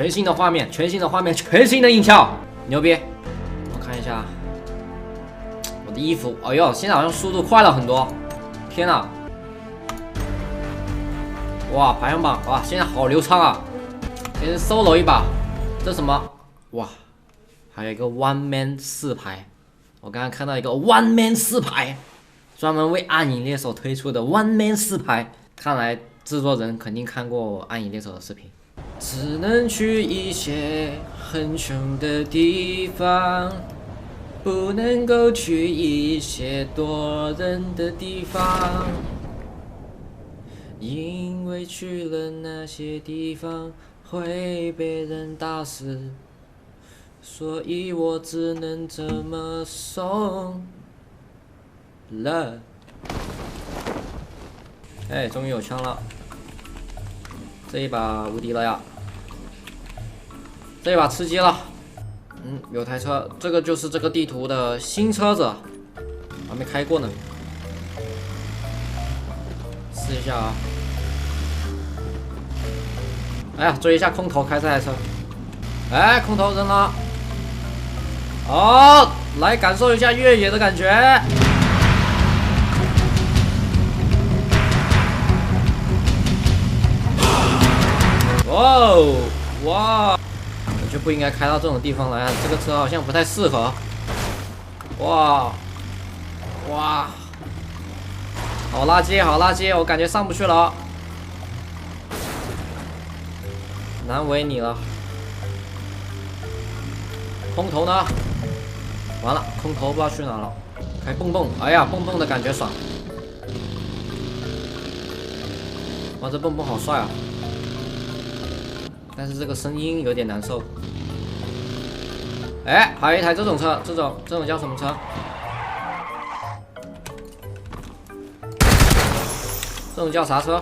全新的画面，全新的画面，全新的音效，牛逼！我看一下我的衣服，哎呦，现在好像速度快了很多，天哪！哇，排行榜哇，现在好流畅啊！先 solo 一把，这什么？哇，还有一个 one man 4排，我刚刚看到一个 one man 4排，专门为暗影猎手推出的 one man 4排，看来制作人肯定看过暗影猎手的视频。只能去一些很穷的地方，不能够去一些多人的地方。因为去了那些地方会被人打死，所以我只能这么送了。哎，终于有枪了，这一把无敌了呀！这一把吃鸡了。有台车，这个就是这个地图的新车子，还没开过呢。试一下啊！哎呀，追一下空投开这台车。哎，空投扔了。哦，来感受一下越野的感觉。哇哦，哇！我就不应该开到这种地方来啊！这个车好像不太适合。哇，哇！好垃圾，好垃圾，我感觉上不去了，难为你了。空投呢？完了，空投不知道去哪了。开蹦蹦，哎呀，蹦蹦的感觉爽。哇，这蹦蹦好帅啊！但是这个声音有点难受。哎，还有一台这种车，这种叫什么车？这种叫啥车？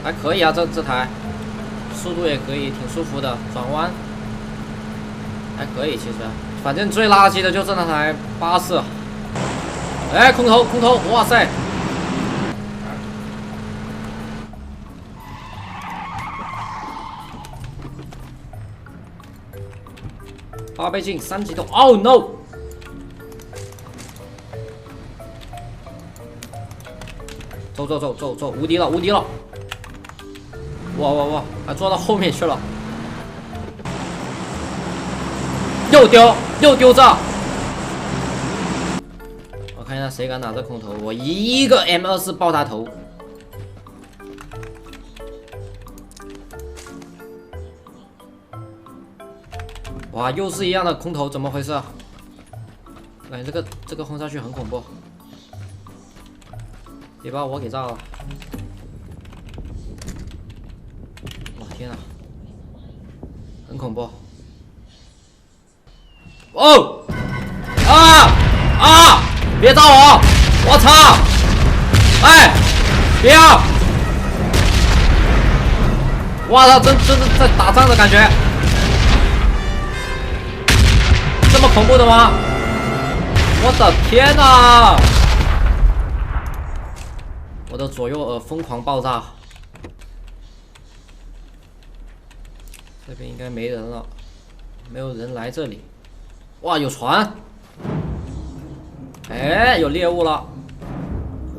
还可以啊，这台速度也可以，挺舒服的，转弯还可以。其实，反正最垃圾的就是那台巴士。哎，空投，空投，哇塞！8倍镜3级头 ，Oh no！ 走，无敌了，无敌了！哇，还坐到后面去了，又丢这！我看一下谁敢拿这空投，我一个 M24爆他头！哇，又是一样的空投，怎么回事？感觉这个轰下去很恐怖。别把我给炸了！哇天啊，很恐怖！哦啊！别炸我！我操！哎，别啊！哇操，真的在打仗的感觉，这么恐怖的吗？我的天哪！我的左右耳疯狂爆炸，这边应该没人了，没有人来这里。哇，有船！哎，有猎物了。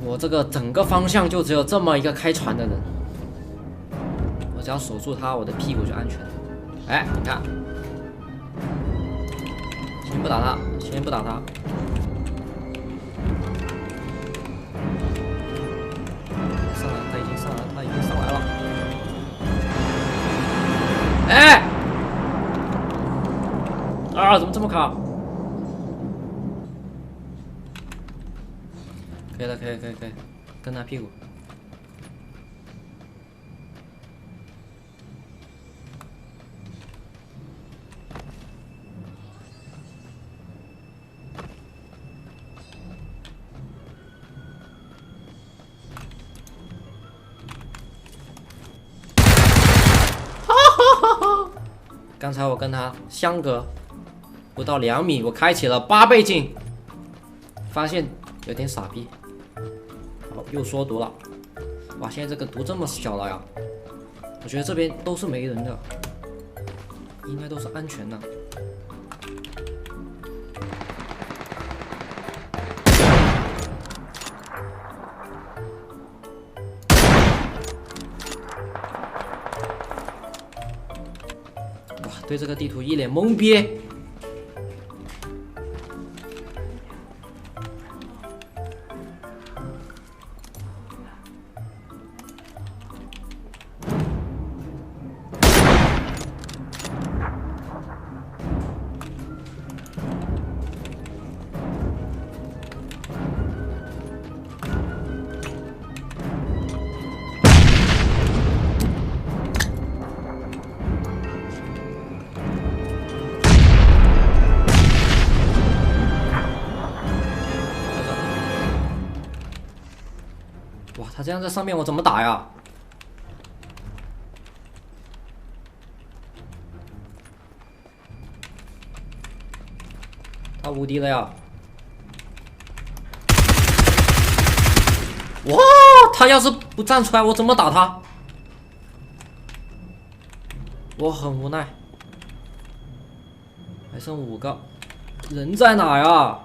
我这个整个方向就只有这么一个开船的人，我只要守住他，我的屁股就安全了。哎，你看，先不打他，先不打他。他已经上来了。哎！啊，怎么这么卡？可以了，可以，跟他屁股。刚才我跟他相隔不到2米，我开启了8倍镜，发现有点傻逼。好，又缩毒了。哇，现在这个毒这么小了呀！我觉得这边都是没人的。应该都是安全的。哇，对这个地图一脸懵逼。哇，他这样在上面我怎么打呀？他无敌了呀！哇，他要是不站出来，我怎么打他？我很无奈。还剩5个，人在哪呀？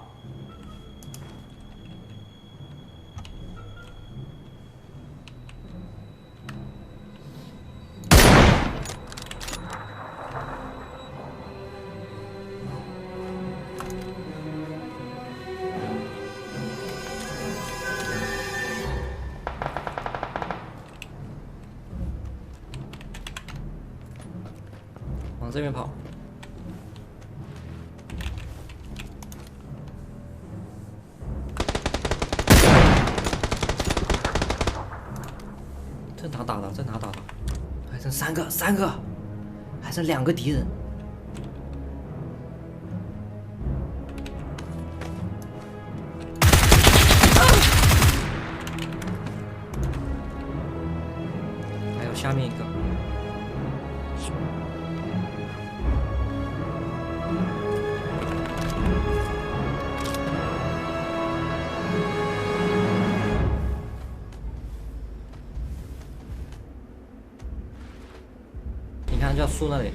往这边跑。这哪打的？这哪打的？还剩3个，还剩2个敌人。还有下面一个。你看，就要树那里。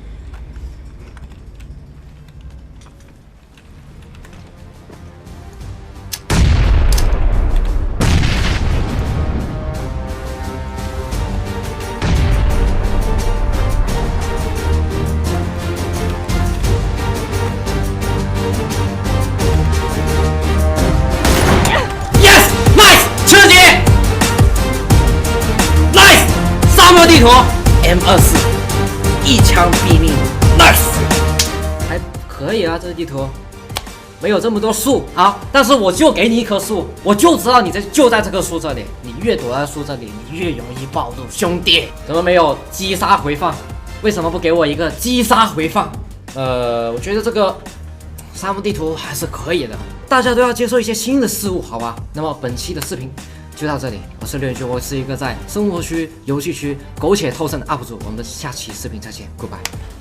Yes, nice， 刺激 ，nice， 沙漠地图 M24。一枪毙命 ，nice， 还可以啊，这个地图没有这么多树啊，但是我就给你一棵树，我就知道你就在这棵树这里，你越躲在树这里，你越容易暴露，兄弟。怎么没有击杀回放？为什么不给我一个击杀回放？我觉得这个沙漠地图还是可以的，大家都要接受一些新的事物，好吧？那么本期的视频就到这里，我是刘远军，我是一个在生活区、游戏区苟且偷生的 UP 主，我们下期视频再见 ，Goodbye。